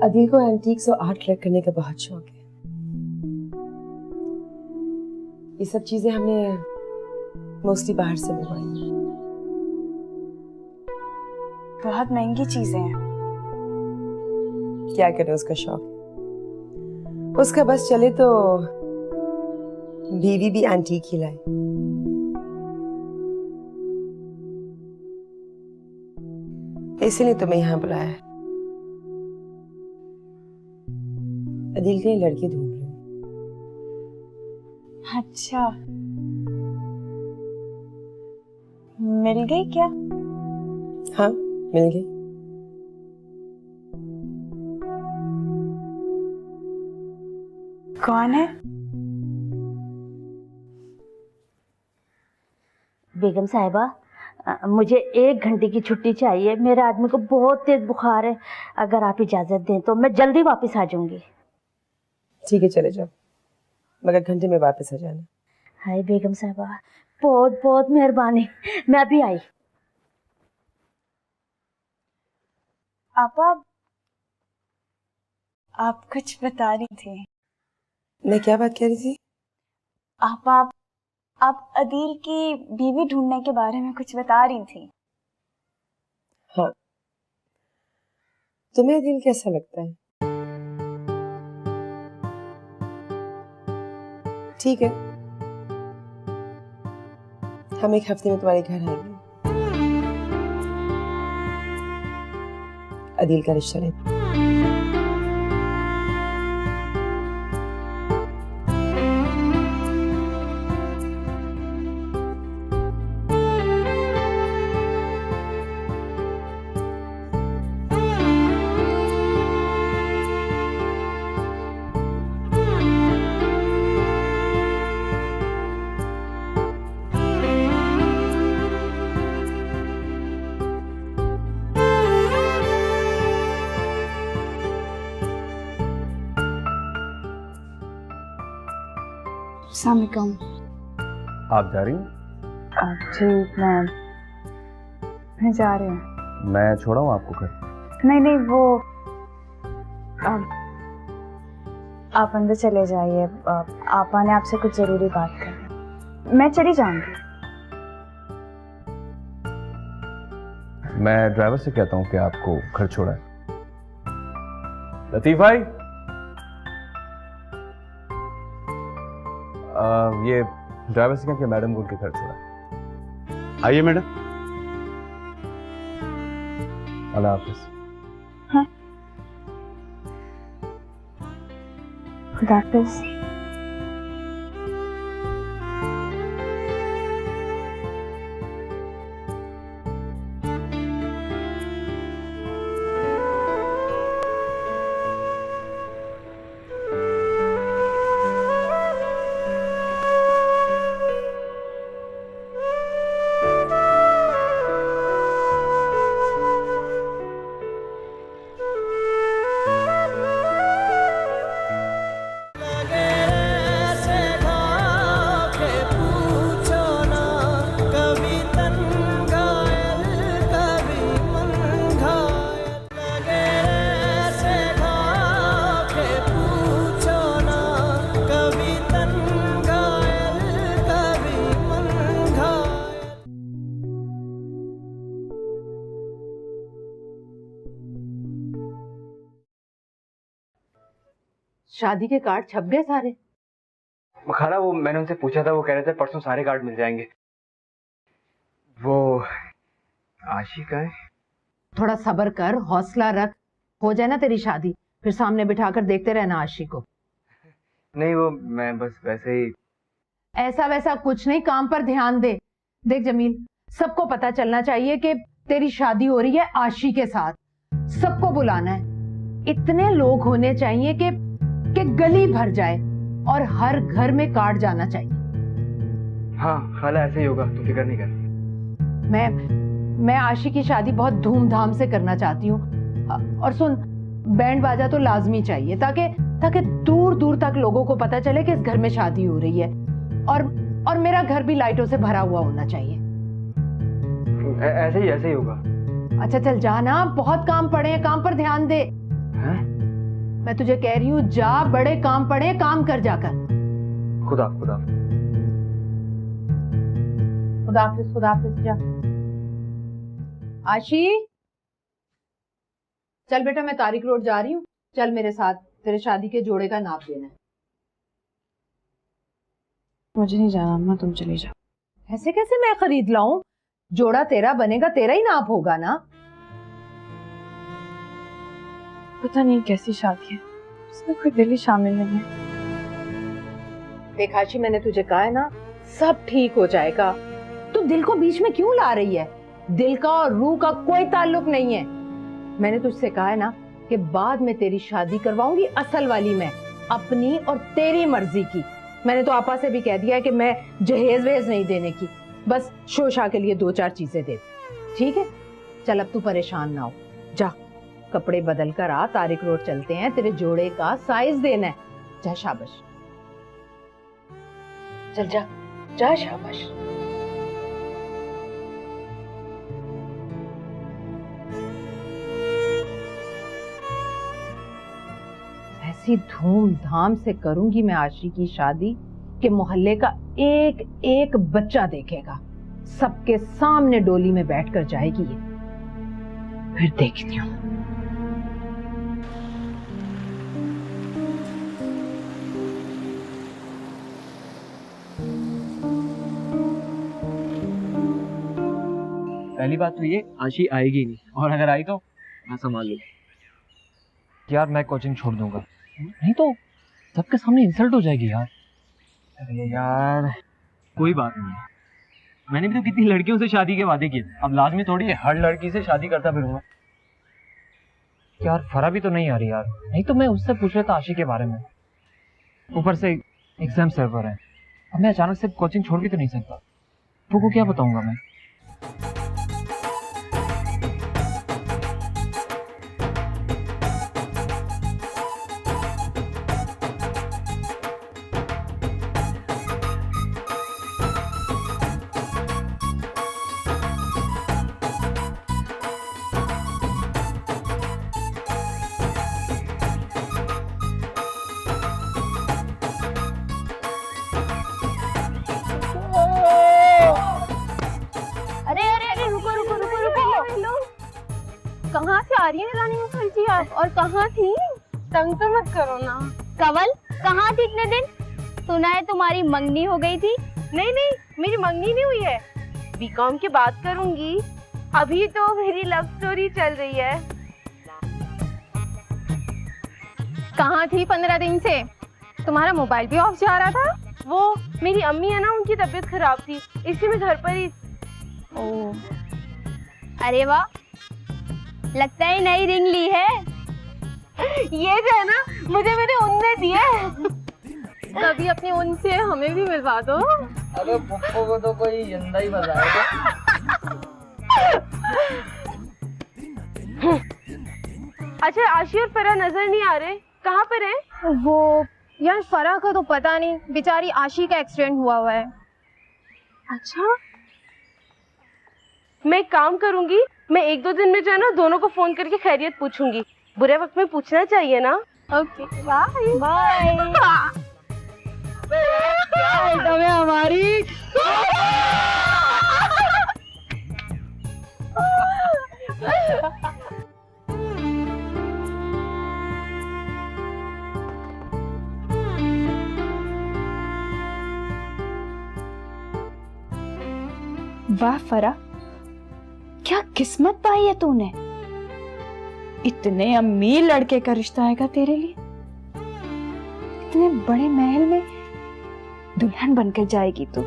अदिल को एंटीक्स और art collect करने का बहुत शौक है। ये सब चीजें हमने मोस्टली बाहर से मंगवाई। बहुत महंगी चीजें हैं। क्या करे, उसका शौक। उसका बस चले तो बीवी भी एंटीक ही लाए। इसीलिए तुम्हें यहाँ बुलाया है। अदिल के लड़की ढूंढ रहे हैं। अच्छा, मिल गई क्या? हाँ, मिल गई। कौन है? बेगम साहिबा, मुझे 1 घंटे की छुट्टी चाहिए। मेरे आदमी को बहुत तेज बुखार है। अगर आप इजाजत दें तो मैं जल्दी वापस आ जाऊंगी। ठीक है, चले जाओ, मगर घंटे में वापस आ जाना। हाय बेगम साहिबा, बहुत बहुत मेहरबानी। मैं अभी आई। आप कुछ बता रही थी। मैं क्या बात कह रही थी? आप अदील की बीवी ढूंढने के बारे में कुछ बता रही थी। हाँ, तुम्हें अदिल कैसा लगता है? ठीक है, हम 1 हफ्ते में तुम्हारे घर आएंगे। अदिल का रिश्ता लेते। अस्सलामुअलैकुम। आप जा रही हैं? जी, मैं जा रही हूँ। मैं छोड़ा हूँ आपको घर? नहीं, वो आप अंदर चले जाइए। आपा ने आपसे कुछ जरूरी बात करनी। मैं चली जाऊंगी। मैं ड्राइवर से कहता हूँ कि आपको घर छोड़ा है। लतीफ भाई, ये ड्राइवर से कह के मैडम को उनके घर छोड़ा। आइए मैडम। अल्लाह हाफिज। हाँ, खुदा हाफिज। शादी के कार्ड छप गए सारे? खाला, वो मैंने उनसे पूछा था, वो कह रहे थे परसों सारे कार्ड मिल जाएंगे। वो आशी का है। थोड़ा सब्र कर, हौसला रख, हो जाए ना तेरी शादी, फिर सामने बिठाकर देखते रहना आशी को। नहीं, वो मैं बस वैसे ही। ऐसा वैसा कुछ नहीं, काम पर ध्यान दे। देख जमील, सबको पता चलना चाहिए कि तेरी शादी हो रही है आशी के साथ। सबको बुलाना है। इतने लोग होने चाहिए कि गली भर जाए और हर घर में कार्ड जाना चाहिए। हाँ खाला, ऐसे ही होगा, तू फिक्र नहीं कर। मैं आशी की शादी बहुत धूमधाम से करना चाहती हूँ। और सुन, बैंड बाजा तो लाजमी चाहिए ताकि दूर दूर तक लोगों को पता चले कि इस घर में शादी हो रही है। और मेरा घर भी लाइटों से भरा हुआ होना चाहिए। ऐसे ही होगा। अच्छा चल जाना, बहुत काम पड़े हैं, काम पर ध्यान दे। मैं तुझे कह रही हूँ जा, बड़े काम पड़े, काम कर जाकर। खुदा खुदा खुदाफिज खुदाफिज, जा। आशी, चल बेटा, मैं तारिक रोड जा रही हूँ, चल मेरे साथ, तेरे शादी के जोड़े का नाप देना है। मुझे नहीं जाना अम्मा, तुम चली जाओ। ऐसे कैसे मैं खरीद लाऊं? जोड़ा तेरा बनेगा, तेरा ही नाप होगा ना। पता नहीं कैसी शादी है, उसमें कोई दिल ही शामिल नहीं है। देख आशी, मैंने तुझे कहा है ना, सब ठीक हो जाएगा। तू दिल को बीच में क्यों ला रही है? दिल का और रूह का कोई ताल्लुक नहीं है। मैंने तुझसे कहा है ना कि बाद में तेरी शादी करवाऊंगी, असल वाली मैं, अपनी और तेरी मर्जी की। मैंने तो आपा से भी कह दिया है कि मैं जहेज वहेज नहीं देने की, बस शोशा के लिए 2-4 चीजें दे। ठीक है, चल अब तू परेशान ना हो, जा कपड़े बदल कर आ, तारिक रोड चलते हैं, तेरे जोड़े का साइज देना है। जा, शाबाश, चल जा जा, शाबाश। ऐसी धूमधाम से करूंगी मैं आशी की शादी कि मोहल्ले का एक एक बच्चा देखेगा, सबके सामने डोली में बैठकर जाएगी ये। फिर देखती हूँ। पहली बात तो ये, आशी आएगी नहीं, और अगर आई तो मैं संभाल लूंगा। यार मैं कोचिंग छोड़ दूंगा, नहीं तो सबके सामने इंसल्ट हो जाएगी यार। अरे यार कोई बात नहीं, मैंने भी तो कितनी लड़कियों से शादी के वादे किए, अब लाजमी थोड़ी है हर लड़की से शादी करता फिरूंगा। यार फरा भी तो नहीं आ रही यार, नहीं तो मैं उससे पूछ रहा था आशी के बारे में। ऊपर से एग्जाम सर्वर है, अब मैं अचानक से कोचिंग छोड़ भी तो नहीं सकता, तो को क्या बताऊंगा मैं। कहाँ से आ रही है रानी मुखर्जी आप, और कहाँ थी? तंग तो मत करो ना। कवल, कहाँ थी इतने दिन? सुना है तुम्हारी मंगनी हो गई थी। नहीं नहीं, मेरी मंगनी नहीं हुई है, बीकॉम की बात करूंगी, अभी तो मेरी लव स्टोरी चल रही है। कहाँ थी 15 दिन से? तुम्हारा मोबाइल भी ऑफ जा रहा था। वो मेरी अम्मी है ना, उनकी तबीयत खराब थी, इसलिए मैं घर पर ही। ओह, अरे वाह, लगता है नई रिंग ली है। ये जो है ना, मुझे मेरे उन ने दिए। कभी अपनी उन से हमें भी मिलवा दो। अरे पुप्पो को तो कोई जिंदा ही बजाएगा। अच्छा, आशी और फरा नजर नहीं आ रहे, कहाँ पर है वो? यार फरा का तो पता नहीं, बेचारी आशी का एक्सीडेंट हुआ है। अच्छा, मैं एक काम करूंगी, मैं 1-2 दिन में जो है ना दोनों को फोन करके खैरियत पूछूंगी, बुरे वक्त में पूछना चाहिए ना। Okay, bye bye. क्या आइटम है हमारी? वाह फरा, क्या किस्मत पाई है तूने। इतने अमीर लड़के का रिश्ता आएगा तेरे लिए, इतने बड़े महल में दुल्हन बनकर जाएगी तू।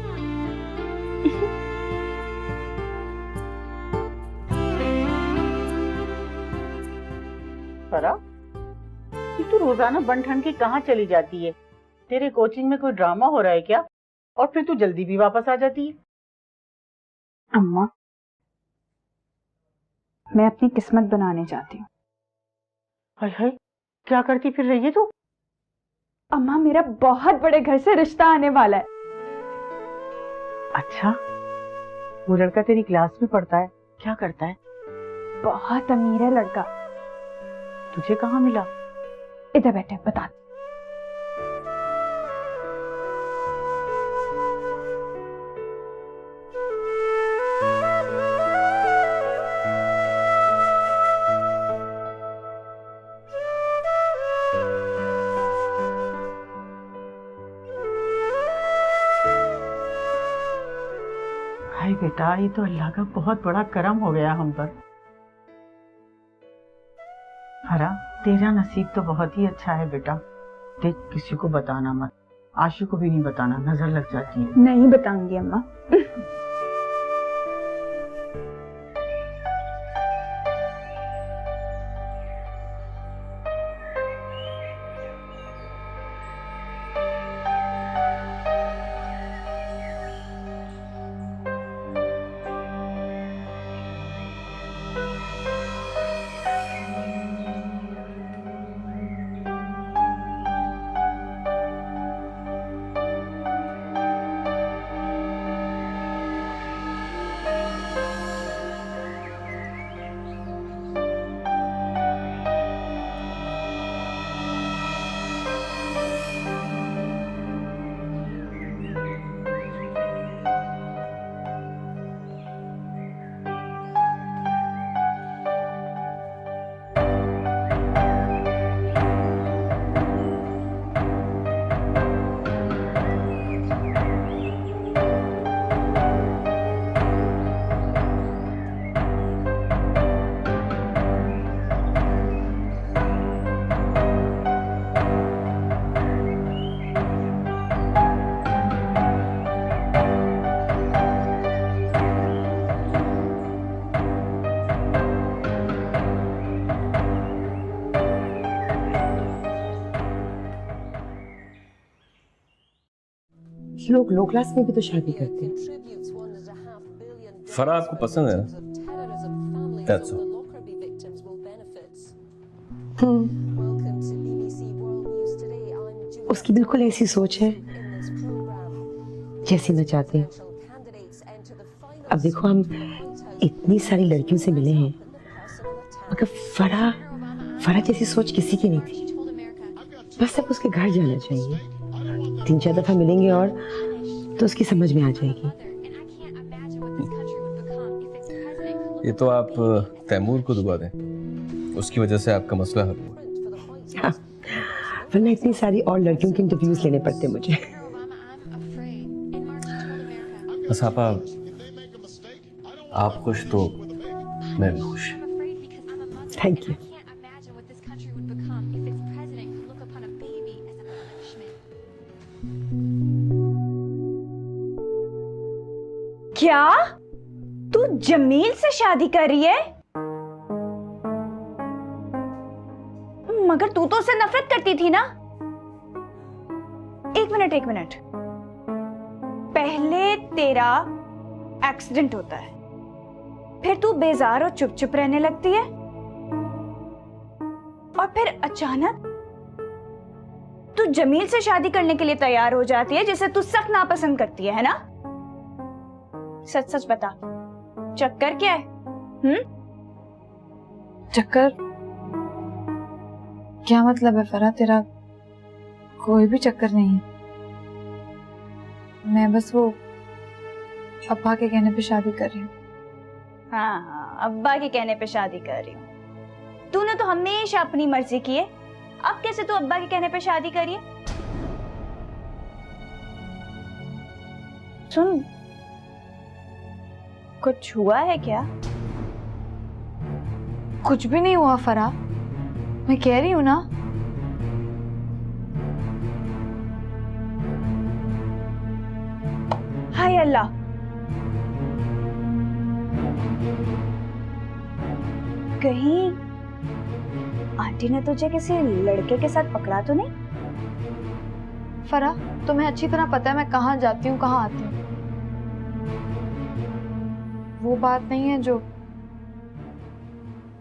फरा, कि तू रोजाना बन ठन के कहाँ चली जाती है? तेरे कोचिंग में कोई ड्रामा हो रहा है क्या? और फिर तू जल्दी भी वापस आ जाती है। अम्मा, मैं अपनी किस्मत बनाने जाती हूँ। हाय हाय, क्या करती फिर रही है तू? अम्मा, मेरा बहुत बड़े घर से रिश्ता आने वाला है। अच्छा, वो लड़का तेरी क्लास में पढ़ता है, क्या करता है? बहुत अमीर है लड़का। तुझे कहाँ मिला? इधर बैठे बता। हाय बेटा, ये तो अल्लाह का बहुत बड़ा करम हो गया हम पर। हरा, तेरा नसीब तो बहुत ही अच्छा है बेटा। देख, किसी को बताना मत, आशु को भी नहीं बताना, नजर लग जाती है। नहीं बताऊंगी अम्मा। लोग लो क्लास में भी तो शादी करते हैं। फरा आपको पसंद है ना? That's all. उसकी बिल्कुल ऐसी सोच है जैसी मैं चाहती हूँ। अब देखो, हम इतनी सारी लड़कियों से मिले हैं, मगर फरा जैसी सोच किसी की नहीं थी। बस अब उसके घर जाना चाहिए, 3-4 दफा मिलेंगे और तो उसकी समझ में आ जाएगी। ये तो आप तैमूर को दुआ दें, उसकी वजह से आपका मसला हल हुआ। हाँ, वरना इतनी सारी और लड़कियों के इंटरव्यूज लेने पड़ते मुझे। बस आप खुश तो मैं भी खुश। Thank you. क्या तू जमील से शादी कर रही है? मगर तू तो उससे नफरत करती थी ना। एक मिनट, पहले तेरा एक्सीडेंट होता है, फिर तू बेजार और चुप चुप रहने लगती है, और फिर अचानक तू जमील से शादी करने के लिए तैयार हो जाती है, जिसे तू सख्त नापसंद करती है ना? सच सच बता, चक्कर क्या है? चक्कर? क्या मतलब है फरा तेरा? कोई भी चक्कर नहीं है। मैं बस वो अब्बा के कहने पे शादी कर रही हूँ। हाँ, अब्बा के कहने पे शादी कर रही हूँ। तूने तो हमेशा अपनी मर्जी की है, अब कैसे तू अब्बा के कहने पे शादी करी है? सुन, कुछ हुआ है क्या? कुछ भी नहीं हुआ फरा, मैं कह रही हूँ ना। हाय अल्लाह, कहीं आंटी ने तुझे किसी लड़के के साथ पकड़ा तो नहीं? फरा, तुम्हें अच्छी तरह पता है मैं कहाँ जाती हूँ, कहाँ आती हूँ। वो बात नहीं है जो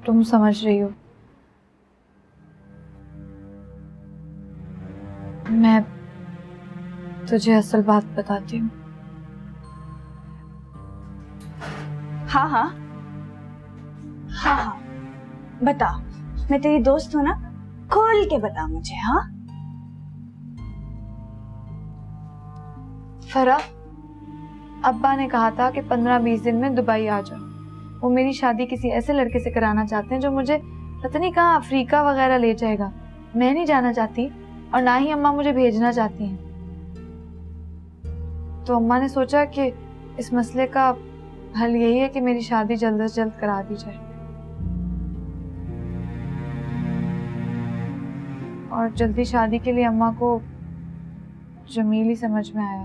तुम समझ रही हो। मैं तुझे असल बात बताती हूँ। हाँ, बता। मैं तेरी दोस्त हूँ ना, खोल के बता मुझे। हाँ फरा, अब्बा ने कहा था कि 15-20 दिन में दुबई आ जाओ। वो मेरी शादी किसी ऐसे लड़के से कराना चाहते हैं जो मुझे पता नहीं कहाँ अफ्रीका वगैरह ले जाएगा। मैं नहीं जाना चाहती और ना ही अम्मा मुझे भेजना चाहती हैं। तो अम्मा ने सोचा कि इस मसले का हल यही है कि मेरी शादी जल्द से जल्द करा दी जाए। और जल्दी शादी के लिए अम्मा को जमील ही समझ में आया।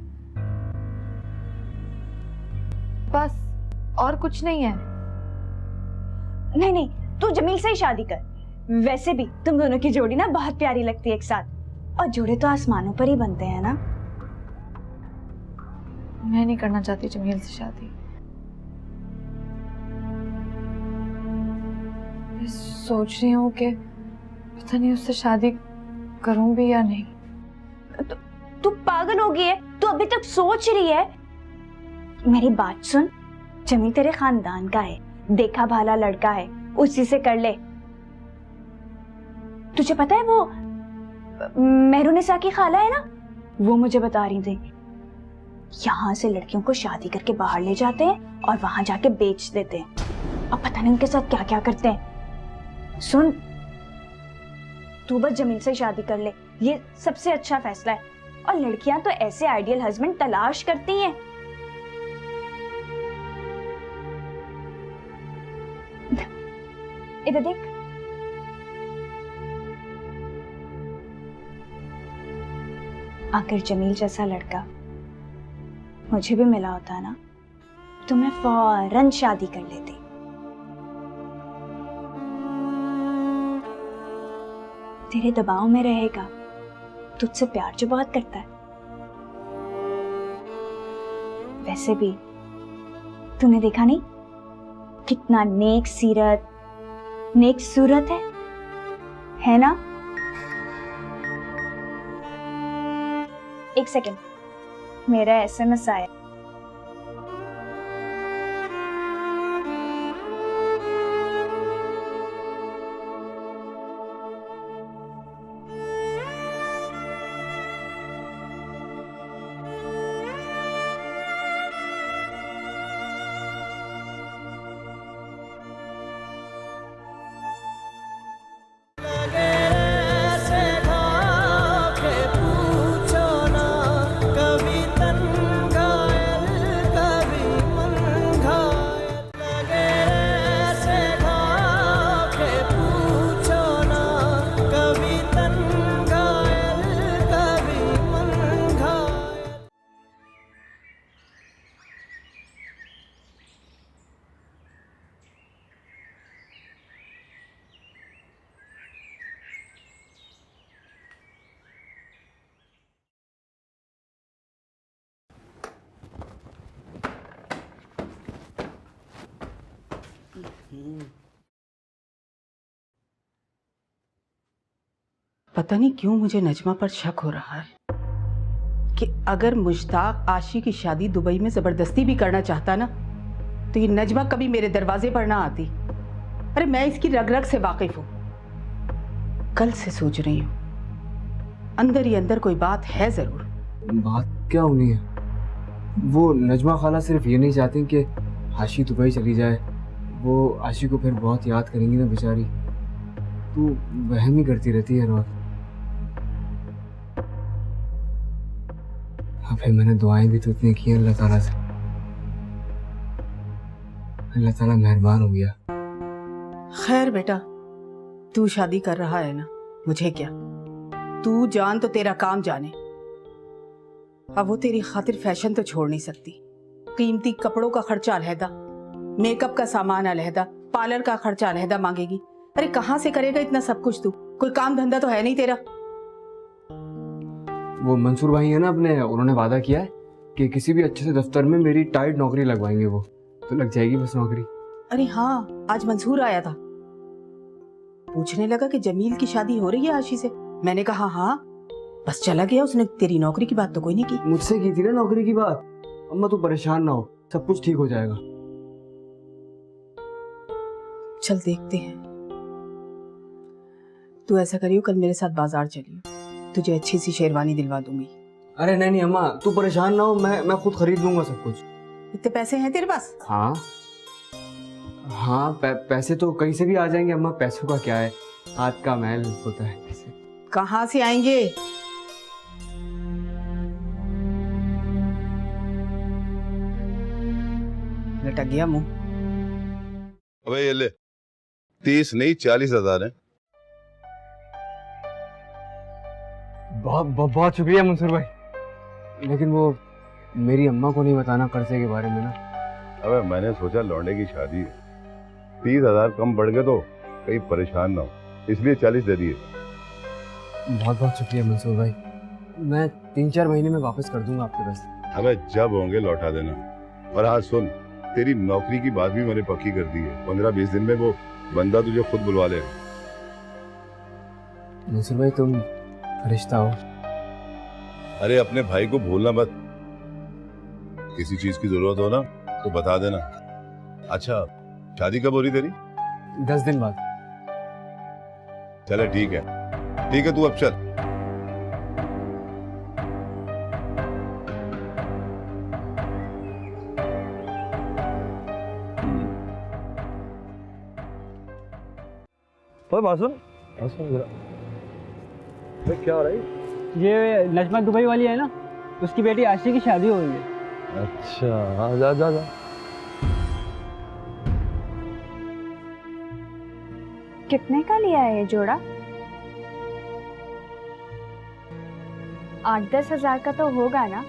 बस, और कुछ नहीं है। नहीं नहीं, तू जमील से ही शादी कर। वैसे भी तुम दोनों की जोड़ी ना बहुत प्यारी लगती है एक साथ, और जोड़े तो आसमानों पर ही बनते हैं ना। मैं नहीं करना चाहती जमील से शादी। मैं सोच रही हूँ कि पता नहीं उससे शादी करूं भी या नहीं। तू पागल हो गई है? तू अभी तक सोच रही है? मेरी बात सुन, जमील तेरे खानदान का है, देखा भाला लड़का है, उसी से कर ले। तुझे पता है वो मेहरुनिसा की खाला है ना, वो मुझे बता रही थी यहाँ से लड़कियों को शादी करके बाहर ले जाते हैं और वहां जाके बेच देते हैं, और पता नहीं उनके साथ क्या क्या करते हैं। सुन, तू बस जमील से शादी कर ले, ये सबसे अच्छा फैसला है। और लड़कियां तो ऐसे आइडियल हस्बैंड तलाश करती हैं। इधर देख, अगर जमील जैसा लड़का मुझे भी मिला होता ना तो मैं फौरन शादी कर लेती। तेरे दबाव में रहेगा, तुझसे प्यार जो बहुत करता है। वैसे भी तूने देखा नहीं कितना नेक सीरत नेक सूरत है ना? एक सेकंड, मेरा SMS आया। पता नहीं क्यों मुझे नजमा पर शक हो रहा है कि अगर मुश्ताक आशी की शादी दुबई में जबरदस्ती भी करना चाहता ना तो ये नजमा कभी मेरे दरवाजे पर ना आती। अरे मैं इसकी रग रग से वाकिफ हूँ। कल से सोच रही हूँ अंदर ही अंदर कोई बात है जरूर। बात क्या होनी है? वो नजमा खाला सिर्फ ये नहीं चाहती कि आशी दुबई चली जाए। वो आशी को फिर बहुत याद करेंगी ना बेचारी। तू वहम ही करती रहती है हर वक्त। हाँ फिर मैंने दुआएं भी तो इतनी की अल्लाह ताला से। अल्लाह ताला मेहरबान हो गया। खैर बेटा, तू शादी कर रहा है ना, मुझे क्या, तू जान तो तेरा काम जाने। अब वो तेरी खातिर फैशन तो छोड़ नहीं सकती। कीमती कपड़ों का खर्चा अलहदा, मेकअप का सामान अलहदा, पार्लर का खर्चा अलहदा मांगेगी। अरे कहाँ से करेगा इतना सब कुछ तू? कोई काम धंधा तो है नहीं तेरा। वो मंसूर भाई है ना अपने, उन्होंने वादा किया है कि किसी भी अच्छे से दफ्तर में मेरी टाइट नौकरी लगवाएंगे। वो तो लग जाएगी बस नौकरी। अरे हाँ, आज मंसूर आया था, पूछने लगा कि जमील की शादी हो रही है आशी से। मैंने कहा हाँ, बस चला गया। उसने तेरी नौकरी की बात तो कोई नहीं की। मुझसे की थी ना नौकरी की बात। अम्मा तू परेशान ना हो, सब कुछ ठीक हो जाएगा। चल देखते हैं। तू ऐसा करियो, कल मेरे साथ बाजार चलियो, तुझे अच्छी सी शेरवानी दिलवा दूंगी। अरे नहीं नहीं अम्मा, तू परेशान ना हो, मैं खुद खरीद लूंगा सब कुछ। इतने पैसे हैं तेरे पास? हाँ हाँ, पैसे तो कहीं से भी आ जाएंगे अम्मा, पैसों का क्या है, हाथ का मैल होता है पैसे। कहाँ से आएंगे? लटक गया मुंह। अबे ये ले, 30 नहीं 40,000 है। बहुत शुक्रिया मंसूर भाई, लेकिन वो मेरी अम्मा को नहीं बताना कर्जे के बारे में ना। अबे मैंने सोचा लौंडे की शादी है, 30,000 कम बढ़ गए तो कहीं परेशान ना हो, इसलिए 40 दे दिए। बहुत बहुत शुक्रिया मंसूर भाई, मैं 3-4 महीने में वापस कर दूंगा आपके पैसे। अबे जब होंगे लौटा देना। और हाँ सुन, तेरी नौकरी की बात भी मैंने पक्की कर दी है, 15-20 दिन में वो बंदा तुझे खुद बुलवा ले। मंसूर भाई तुम फरिश्ता हो। अरे अपने भाई को भूलना मत, किसी चीज की जरूरत हो ना तो बता देना। अच्छा शादी कब हो रही तेरी? 10 दिन बाद। चले ठीक है तू अब चल। मासूम क्या हो रहा है? ये नजमा दुबई वाली है ना, उसकी बेटी आशी की शादी हो रही है। अच्छा हाँ, जा जा जा। कितने का लिया है ये जोड़ा? 8-10 हजार का तो होगा ना?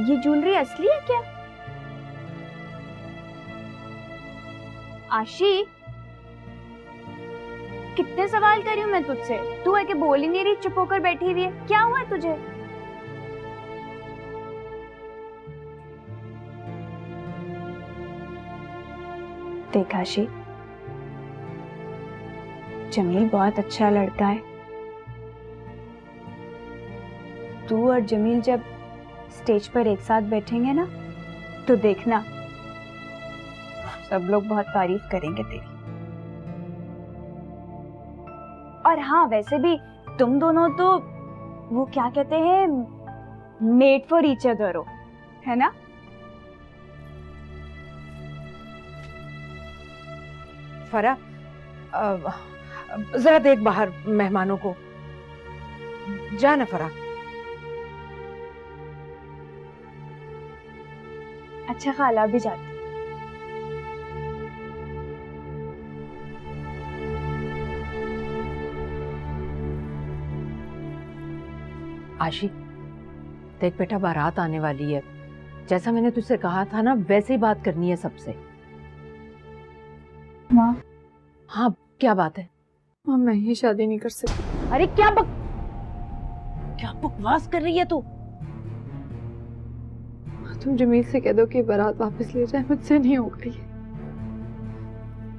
ये ज्वेलरी असली है क्या? आशी, कितने सवाल कर रही हूँ मैं तुझसे, तू है कि बोल ही नहीं रही, चुप होकर बैठी हुई है, क्या हुआ है तुझे? देख आशी, जमील बहुत अच्छा लड़का है। तू और जमील जब स्टेज पर एक साथ बैठेंगे ना, तो देखना सब लोग बहुत तारीफ करेंगे तेरी। और हाँ वैसे भी तुम दोनों तो वो क्या कहते हैं, मेड फॉर ईच अदर हो, है ना? फरा, जरा देख बाहर मेहमानों को, जा ना फरा। अच्छा खाला भी जाती। आशी, देख बेटा बारात आने वाली है, जैसा मैंने तुझसे कहा था ना वैसे ही बात करनी है सबसे। माँ। हाँ क्या बात है? माँ मैं ही शादी नहीं कर सकती। अरे क्या बकवास कर रही है तू? तुम जमील से कह दो कि बारात वापस ले जाए, मुझसे नहीं होगा ये।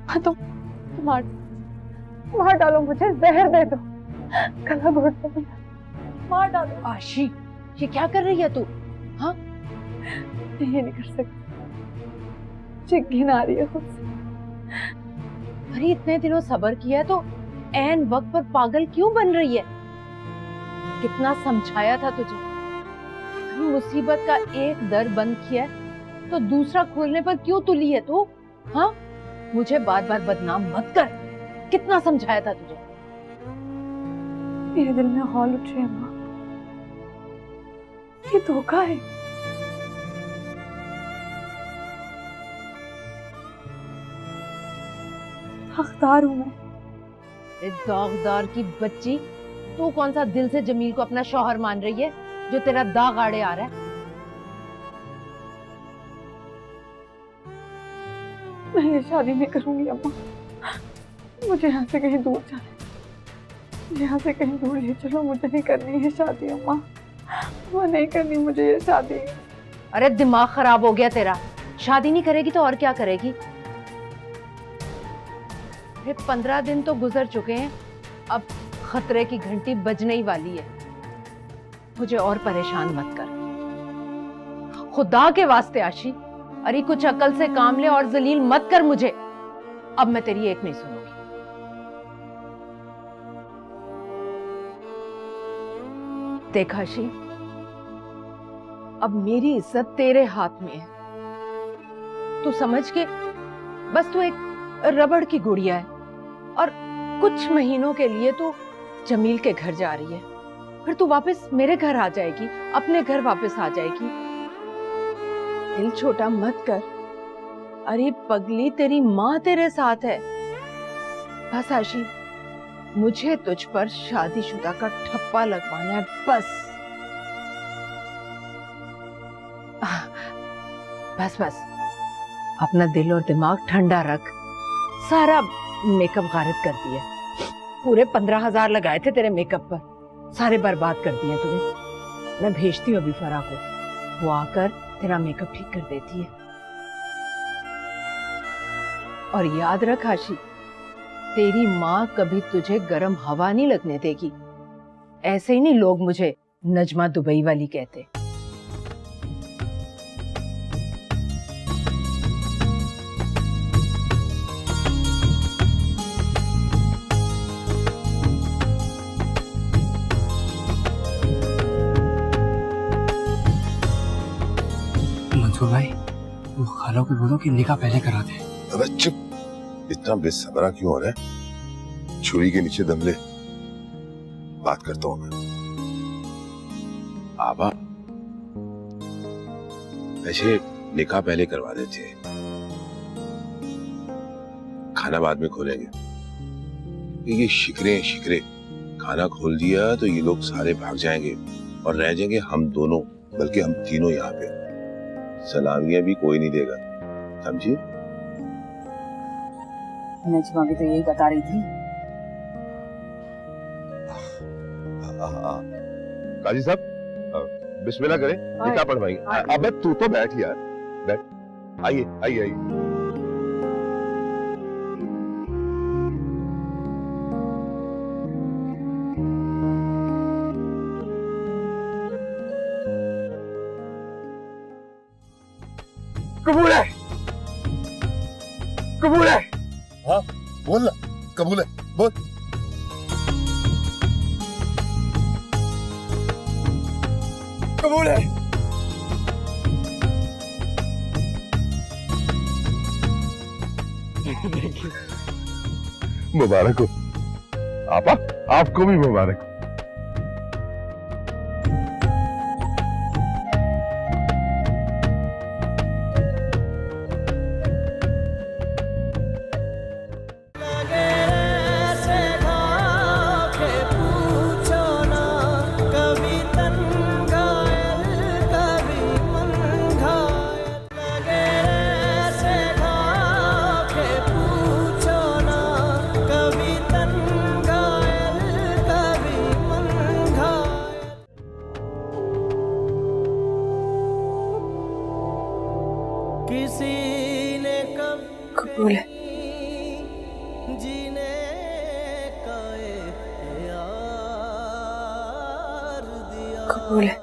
हाँ तो मार डालो मुझे, जहर दे दो, गला घोट दो, मार डालो। आशी, ये क्या कर रही है तू? हाँ ये नहीं कर सकती, मुझे घिन आ रही है खुद। अरे इतने दिनों सब्र किया है तो ऐन वक्त पर पागल क्यों बन रही है? कितना समझाया था तुझे, मुसीबत का एक दर बंद किया है तो दूसरा खोलने पर क्यों तुली है तू? हाँ, मुझे बार बार बदनाम मत कर, कितना समझाया था तुझे। मेरे दिल में हौल उठ रही है माँ, ये धोखा है। हकदार हूं मैं। दागदार की बच्ची, तू कौन सा दिल से जमील को अपना शौहर मान रही है जो तेरा दाग आड़े आ रहा है? मैं ये शादी नहीं करूंगी अम्मा, मुझे यहाँ से कहीं दूर जाना है, यहाँ से कहीं दूर ले चलो, मुझे नहीं करनी है शादी अम्मा, वो नहीं करनी मुझे ये शादी। अरे दिमाग खराब हो गया तेरा, शादी नहीं करेगी तो और क्या करेगी? 15 दिन तो गुजर चुके हैं, अब खतरे की घंटी बजने ही वाली है। मुझे और परेशान मत कर, खुदा के वास्ते आशी, अरे कुछ अकल से काम ले और जलील मत कर मुझे। अब मैं तेरी एक नहीं सुनूंगी। देख आशी, अब मेरी इज्जत तेरे हाथ में है। तू समझ के, बस तू एक रबड़ की गुड़िया है और कुछ महीनों के लिए तू जमील के घर जा रही है, फिर तू वापस मेरे घर आ जाएगी, अपने घर वापस आ जाएगी। दिल छोटा मत कर। अरे पगली, तेरी माँ तेरे साथ है। बस आशी, मुझे तुझ पर शादीशुदा का ठप्पा लगवाना है, बस। बस बस, अपना दिल और दिमाग ठंडा रख। सारा मेकअप गारत कर दिया। पूरे 15,000 लगाए थे तेरे मेकअप पर, सारे बर्बाद कर दिए तूने। मैं भेजती हूँ अभी फरा को, वो आकर तेरा मेकअप ठीक कर देती है। और याद रख आशी, तेरी माँ कभी तुझे गर्म हवा नहीं लगने देगी। ऐसे ही नहीं लोग मुझे नजमा दुबई वाली कहते। मंसूर भाई, वो खाला को बोलो कि निकाह पहले करा दे। अबे चुप, इतना बेसब्रा क्यों हो रहा है? छुरी के नीचे दम ले, बात करता हूं मैं। आबा, वैसे निकाह पहले करवा देते, खाना बाद में खोलेंगे। ये शिकरे शिकरे, खाना खोल दिया तो ये लोग सारे भाग जाएंगे और रह जाएंगे हम दोनों, बल्कि हम तीनों यहाँ पे। सलामियां भी कोई नहीं देगा, समझिए? नजमा भी तो यही बता रही थी। काजी साहब, बिस्मिल्लाह करें, निकाह पढ़वाएंगे। अबे तू तो बैठ यार, बैठ। आइए आइए आइए। कबूल है, कबूल है। हाँ बोल ना, कबूल है, बोल। कबूल है। मुबारक हो आपा, आपको भी मुबारक हो। कबूल है। कबूल है।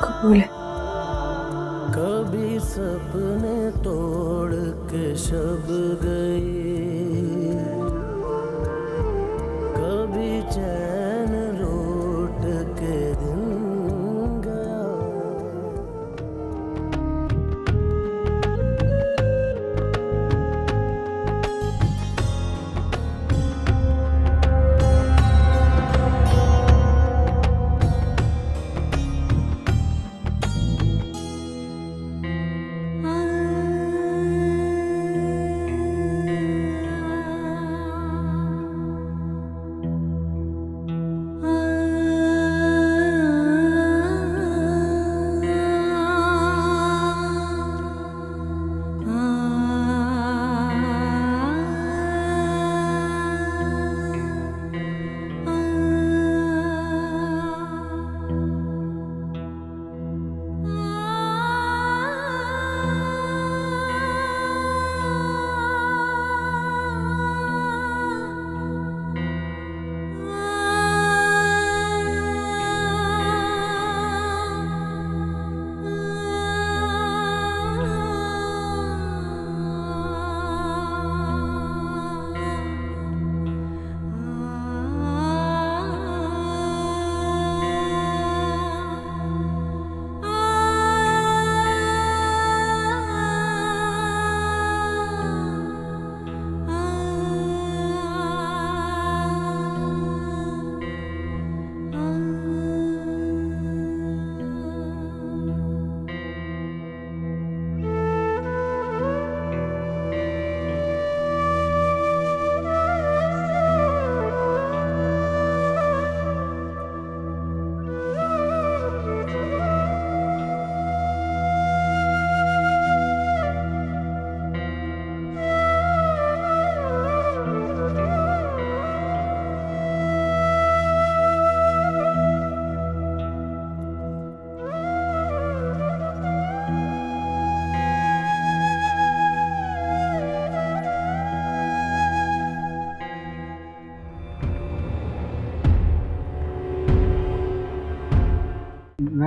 कबूल है। कभी सपने तोड़ के शब गई, कभी चैन लौट के दिन गया।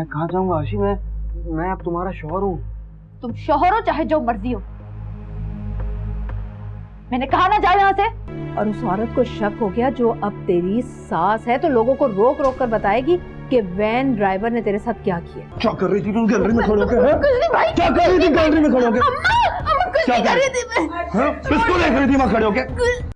मैं कहाँ जाऊंगा आशी? मैं अब तुम्हारा शौहर हूँ। तुम शौहर हो चाहे जो मर्जी हो, मैंने कहा ना जाओ यहाँ से। और उस औरत को शक हो गया जो अब तेरी सास है, तो लोगों को रोक रोक कर बताएगी कि वैन ड्राइवर ने तेरे साथ क्या किया। क्या कर रही थी तुम गैलरी में खड़े होकर? क्या कर रही थी गैलरी में खड़े होकर? अम्मा कुछ नहीं कर रही थी मैं। किसको देख रही थी वहाँ खड़े होकर?